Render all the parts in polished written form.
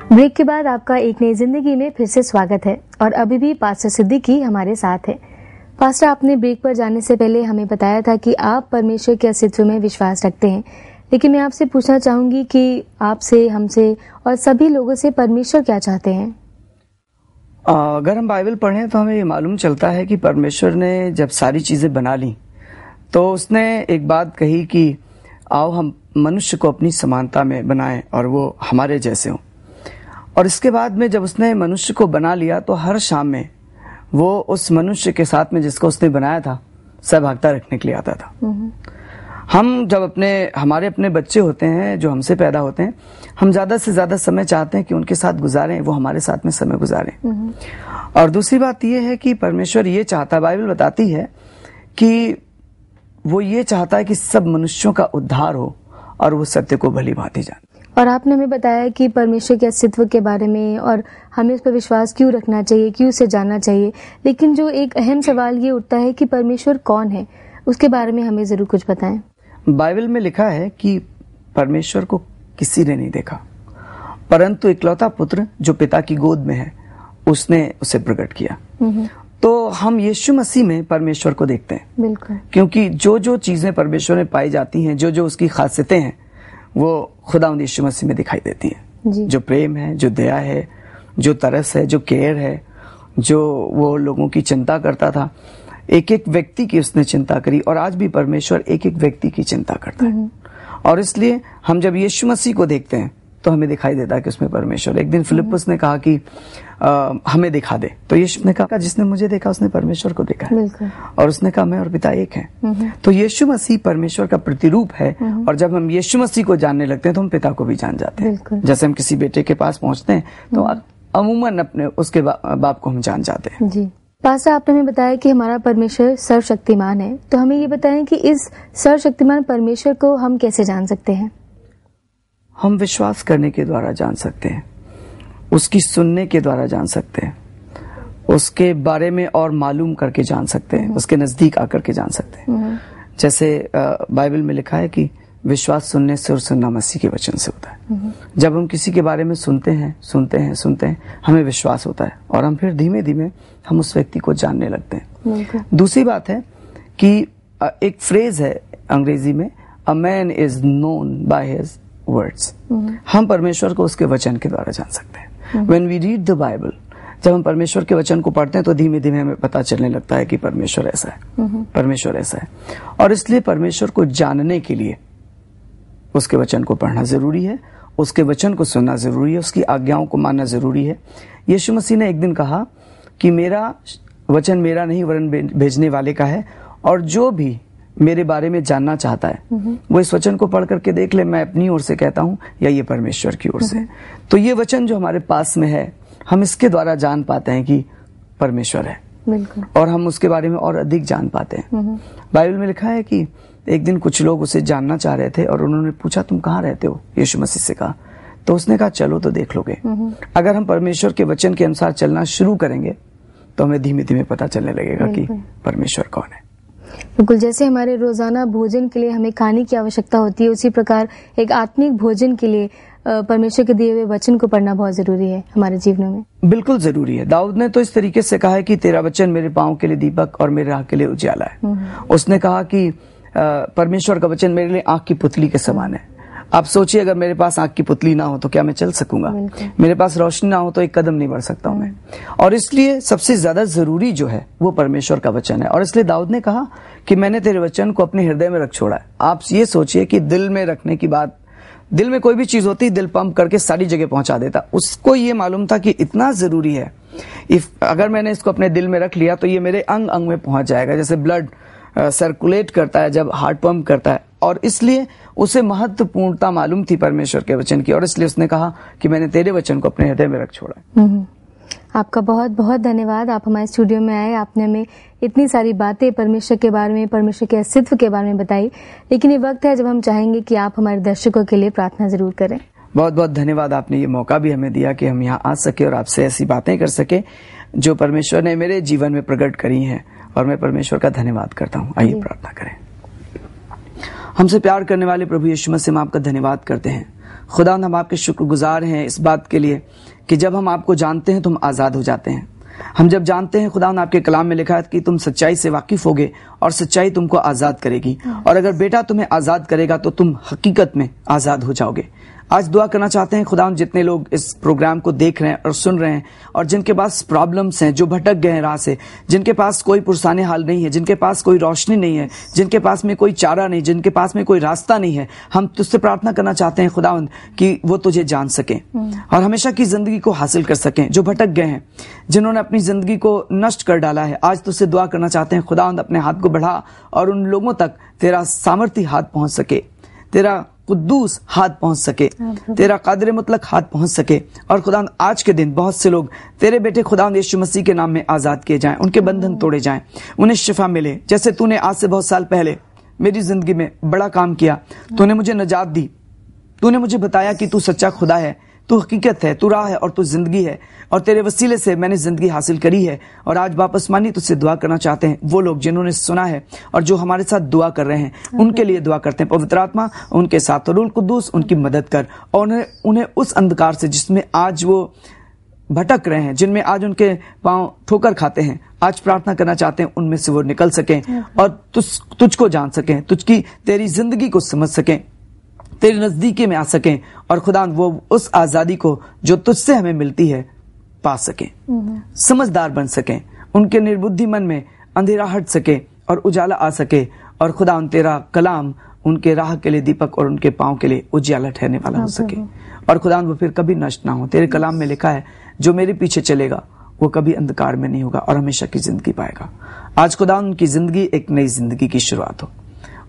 Break के बाद आपका एक नई जिंदगी में फिर से स्वागत है और अभी भी पास्टर सिद्दीकी हमारे साथ है। पास्टर, आपने ब्रेक पर जाने से पहले हमें बताया था कि आप परमेश्वर के अस्तित्व में विश्वास रखते हैं, लेकिन मैं आपसे पूछना चाहूंगी कि आपसे, हमसे और सभी लोगों से परमेश्वर क्या चाहते हैं? अगर हम बाइबल पढ़ें तो हमें ये मालूम चलता है कि परमेश्वर ने जब सारी चीजें बना ली तो उसने एक बात कही कि आओ हम मनुष्य को अपनी समानता में बनाएं और वो हमारे जैसे हों। और इसके बाद में जब उसने मनुष्य को बना लिया तो हर शाम में वो उस मनुष्य के साथ में जिसको उसने बनाया था सहभागिता रखने के लिए आता था। हम जब हमारे अपने बच्चे होते हैं जो हमसे पैदा होते हैं, हम ज्यादा से ज्यादा समय चाहते हैं कि उनके साथ गुजारें, वो हमारे साथ में समय गुजारें। और दूसरी बात यह है कि परमेश्वर ये चाहता है, बाइबल बताती है कि वो ये चाहता है कि सब मनुष्यों का उद्धार हो और वो सत्य को भली भांति जाने। और आपने हमें बताया कि परमेश्वर के अस्तित्व के बारे में और हमें उस पर विश्वास क्यों रखना चाहिए, क्यों उसे जानना चाहिए। लेकिन जो एक अहम सवाल ये उठता है कि परमेश्वर कौन है, उसके बारे में हमें जरूर कुछ बताएं। बाइबल में लिखा है कि परमेश्वर को किसी ने नहीं देखा, परंतु इकलौता पुत्र जो पिता की गोद में है उसने उसे प्रकट किया। तो हम यीशु मसीह में परमेश्वर को देखते हैं। बिल्कुल। क्योंकि जो जो चीजें परमेश्वर में पाई जाती हैं, जो जो उसकी खासियतें हैं, वो खुदावंद यीशु मसीह में दिखाई देती हैं। जो प्रेम है, जो दया है, जो तरस है, जो केयर है, जो वो लोगों की चिंता करता था, एक एक व्यक्ति की उसने चिंता करी। और आज भी परमेश्वर एक एक व्यक्ति की चिंता करता है। और इसलिए हम जब यीशु मसीह को देखते हैं तो हमें दिखाई देता है कि उसमें परमेश्वर। एक दिन फिलिप्पुस ने कहा कि हमें दिखा दे, तो यीशु ने कहा जिसने मुझे देखा उसने परमेश्वर को देखा है। और उसने कहा मैं और पिता एक हैं। तो यीशु मसीह परमेश्वर का प्रतिरूप है। और जब हम यीशु मसीह को जानने लगते हैं तो हम पिता को भी जान जाते हैं। जैसे हम किसी बेटे के पास पहुंचते हैं तो अमूमन अपने उसके बाप को हम जान जाते हैं। जी पास्टर, आपने हमें बताया कि हमारा परमेश्वर सर्वशक्तिमान है, तो हमें ये बताएं कि इस सर्वशक्तिमान परमेश्वर को हम कैसे जान सकते हैं? हम विश्वास करने के द्वारा जान सकते हैं, उसकी सुनने के द्वारा जान सकते हैं, उसके बारे में और मालूम करके जान सकते हैं, उसके नजदीक आकर के जान सकते हैं। जैसे बाइबल में लिखा है कि विश्वास सुनने से और सुनना मसीह के वचन से होता है। जब हम किसी के बारे में सुनते हैं, हमें विश्वास होता है और हम फिर धीमे धीमे हम उस व्यक्ति को जानने लगते हैं। दूसरी बात है कि एक फ्रेज है अंग्रेजी में, a man is known by his words. हम परमेश्वर को उसके वचन के द्वारा जान सकते हैं। When we read the Bible, जब हम परमेश्वर के वचन को पढ़ते हैं तो धीमे धीमे हमें पता चलने लगता है कि परमेश्वर ऐसा है, परमेश्वर ऐसा है। और इसलिए परमेश्वर को जानने के लिए उसके वचन को पढ़ना जरूरी है, उसके वचन को सुनना जरूरी है, उसकी आज्ञाओं को मानना जरूरी है। यीशु मसीह ने एक दिन कहा कि मेरा वचन मेरा नहीं वरन भेजने वाले का है, और जो भी मेरे बारे में जानना चाहता है वो इस वचन को पढ़ करके देख ले, मैं अपनी ओर से कहता हूं या ये परमेश्वर की ओर से। तो ये वचन जो हमारे पास में है, हम इसके द्वारा जान पाते हैं कि परमेश्वर है। बिल्कुल। और हम उसके बारे में और अधिक जान पाते हैं। बाइबल में लिखा है कि एक दिन कुछ लोग उसे जानना चाह रहे थे और उन्होंने पूछा तुम कहाँ रहते हो, यीशु मसीह से कहा। तो उसने कहा चलो तो देख लोगे। अगर हम परमेश्वर के वचन के अनुसार चलना शुरू करेंगे तो हमें धीमे धीमे पता चलने लगेगा कि परमेश्वर कौन है। बिल्कुल, जैसे हमारे रोजाना भोजन के लिए हमें खाने की आवश्यकता होती है, उसी प्रकार एक आत्मिक भोजन के लिए परमेश्वर के दिए हुए वचन को पढ़ना बहुत जरूरी है हमारे जीवनों में। बिल्कुल जरूरी है। दाऊद ने तो इस तरीके से कहा है कि तेरा वचन मेरे पांव के लिए दीपक और मेरे राह के लिए उजाला है। उसने कहा कि परमेश्वर का वचन मेरे लिए आंख की पुतली के समान है। आप सोचिए, अगर मेरे पास आंख की पुतली ना हो तो क्या मैं चल सकूंगा? मेरे पास रोशनी ना हो तो एक कदम नहीं बढ़ सकता हूं मैं। और इसलिए सबसे ज्यादा जरूरी जो है वो परमेश्वर का वचन है। और इसलिए दाऊद ने कहा कि मैंने तेरे वचन को अपने हृदय में रख छोड़ा है। आप ये सोचिए कि दिल में रखने की बात, दिल में कोई भी चीज होती दिल पंप करके सारी जगह पहुंचा देता। उसको ये मालूम था कि इतना जरूरी है, अगर मैंने इसको अपने दिल में रख लिया तो ये मेरे अंग अंग में पहुंच जाएगा। जैसे ब्लड सर्कुलेट करता है जब हार्ट पंप करता है। और इसलिए उसे महत्वपूर्णता मालूम थी परमेश्वर के वचन की, और इसलिए उसने कहा कि मैंने तेरे वचन को अपने हृदय में रख छोड़ा। आपका बहुत बहुत धन्यवाद। आप हमारे स्टूडियो में आए, आपने हमें इतनी सारी बातें परमेश्वर के बारे में, परमेश्वर के अस्तित्व के बारे में बताई। लेकिन ये वक्त है जब हम चाहेंगे कि आप हमारे दर्शकों के लिए प्रार्थना जरूर करें। बहुत बहुत धन्यवाद। आपने ये मौका भी हमें दिया कि हम यहाँ आ सके और आपसे ऐसी बातें कर सके जो परमेश्वर ने मेरे जीवन में प्रकट करी हैं, और मैं परमेश्वर का धन्यवाद करता हूँ। आइए प्रार्थना करें। हमसे प्यार करने वाले प्रभु यीशु मसीह, हम आपका धन्यवाद करते हैं खुदावंद हम आपके शुक्रगुजार हैं इस बात के लिए कि जब हम आपको जानते हैं तो हम आज़ाद हो जाते हैं। हम जब जानते हैं खुदावंद आपके कलाम में लिखा है कि तुम सच्चाई से वाकिफ होगे और सच्चाई तुमको आज़ाद करेगी, और अगर बेटा तुम्हें आज़ाद करेगा तो तुम हकीकत में आज़ाद हो जाओगे। आज दुआ करना चाहते हैं खुदावंद जितने लोग इस प्रोग्राम को देख रहे हैं और सुन रहे हैं और जिनके पास प्रॉब्लम्स हैं, जो भटक गए हैं राह से, जिनके पास कोई पुरसाने हाल नहीं है, जिनके पास कोई रोशनी नहीं है, जिनके पास में कोई चारा नहीं, जिनके पास में कोई रास्ता नहीं है, हम तुझसे प्रार्थना करना चाहते हैं खुदावंद कि वो तुझे जान सकें और हमेशा की जिंदगी को हासिल कर सकें। जो भटक गए हैं, जिन्होंने अपनी जिंदगी को नष्ट कर डाला है, आज तुझसे दुआ करना चाहते हैं खुदावंद अपने हाथ को बढ़ा और उन लोगों तक तेरा सामर्थी हाथ पहुंच सके, तेरा कुद्दूस हाथ पहुंच सके, तेरा कादिर मुतलक हाथ पहुंच सके। और खुदावंद आज के दिन बहुत से लोग तेरे बेटे खुदावंद यीशु मसीह के नाम में आजाद किए जाएं, उनके बंधन तोड़े जाएं, उन्हें शिफा मिले। जैसे तूने आज से बहुत साल पहले मेरी जिंदगी में बड़ा काम किया, तूने मुझे निजात दी, तूने मुझे बताया कि तू सच्चा खुदा है, तू हकीकत है, तू राह है और तू जिंदगी है, और तेरे वसीले से मैंने जिंदगी हासिल करी है। और आज वापस मानी तुझसे दुआ करना चाहते हैं वो लोग जिन्होंने सुना है और जो हमारे साथ दुआ कर रहे हैं, उनके लिए दुआ करते हैं। पवित्र आत्मा उनके साथ, रूह कुद्दूस उनकी मदद कर और उन्हें उस अंधकार से जिसमें आज वो भटक रहे हैं, जिनमें आज उनके पांव ठोकर खाते हैं, आज प्रार्थना करना चाहते हैं उनमें से वो निकल सकें और तुझको जान सकें, तुझकी तेरी जिंदगी को समझ सकें, तेरे नजदीकी में आ सकें और खुदा वो उस आजादी को जो तुझसे हमें मिलती है पा सकें, समझदार बन सकें, उनके निर्बुद्धि मन में अंधेरा हट सके और उजाला आ सके। और खुदा तेरा कलाम उनके राह के लिए दीपक और उनके पांव के लिए उजाला ठहरने वाला हो सके। और खुदा वो फिर कभी नष्ट ना हो। तेरे कलाम में लिखा है जो मेरे पीछे चलेगा वो कभी अंधकार में नहीं होगा और हमेशा की जिंदगी पाएगा। आज खुदा उनकी जिंदगी एक नई जिंदगी की शुरुआत हो,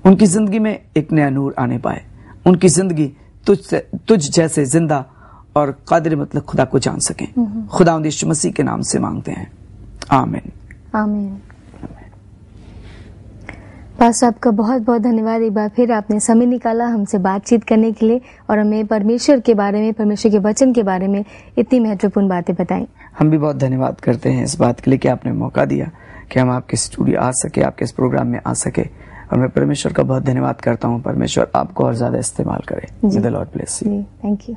उनकी जिंदगी में एक नया नूर आने पाए, उनकी जिंदगी तुझ जैसे जिंदा और कादिर मतलब खुदा को जान सकें। खुदा यीशु मसीह के नाम से मांगते हैं, आमीन आमीन। पास्टर आपका बहुत बहुत धन्यवाद। एक बार फिर आपने समय निकाला हमसे बातचीत करने के लिए और हमें परमेश्वर के बारे में, परमेश्वर के वचन के बारे में इतनी महत्वपूर्ण बातें बताई। हम भी बहुत धन्यवाद करते हैं इस बात के लिए कि आपने मौका दिया कि हम आपके स्टूडियो आ सके, आपके इस प्रोग्राम में आ सके। और मैं परमेश्वर का बहुत धन्यवाद करता हूँ। परमेश्वर आपको और ज्यादा इस्तेमाल करे। May the Lord bless you. Thank you.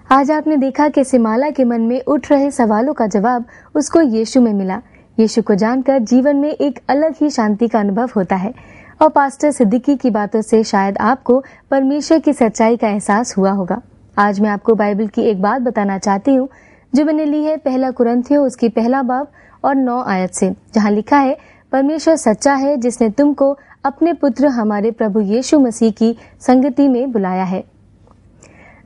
आज आपने देखा कि सिमाला के मन में उठ रहे सवालों का जवाब उसको यीशु में मिला। यीशु को जानकर जीवन में एक अलग ही शांति का अनुभव होता है। और पास्टर सिद्दीकी की बातों से शायद आपको परमेश्वर की सच्चाई का एहसास हुआ होगा। आज मैं आपको बाइबल की एक बात बताना चाहती हूँ जो मैंने ली है 1 कुरिन्थियों उसकी 1 बाब और 9 आयत से, जहाँ लिखा है, परमेश्वर सच्चा है जिसने तुमको अपने पुत्र हमारे प्रभु यीशु मसीह की संगति में बुलाया है।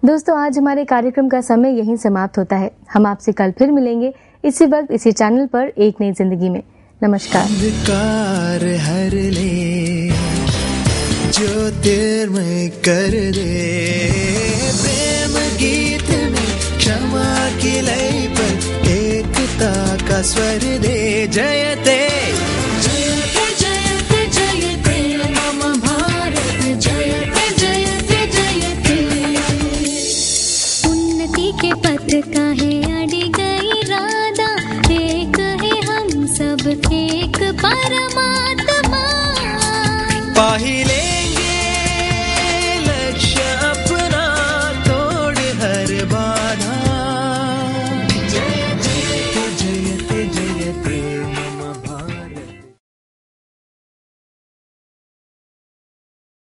दोस्तों, आज हमारे कार्यक्रम का समय यहीं समाप्त होता है। हम आपसे कल फिर मिलेंगे इसी वक्त इसी चैनल पर एक नई जिंदगी में। नमस्कार। अंधकार हर ले ज्योतिर्मय कर दे, प्रेम गीत में क्षमा की लय पर एकता का स्वर दे, जय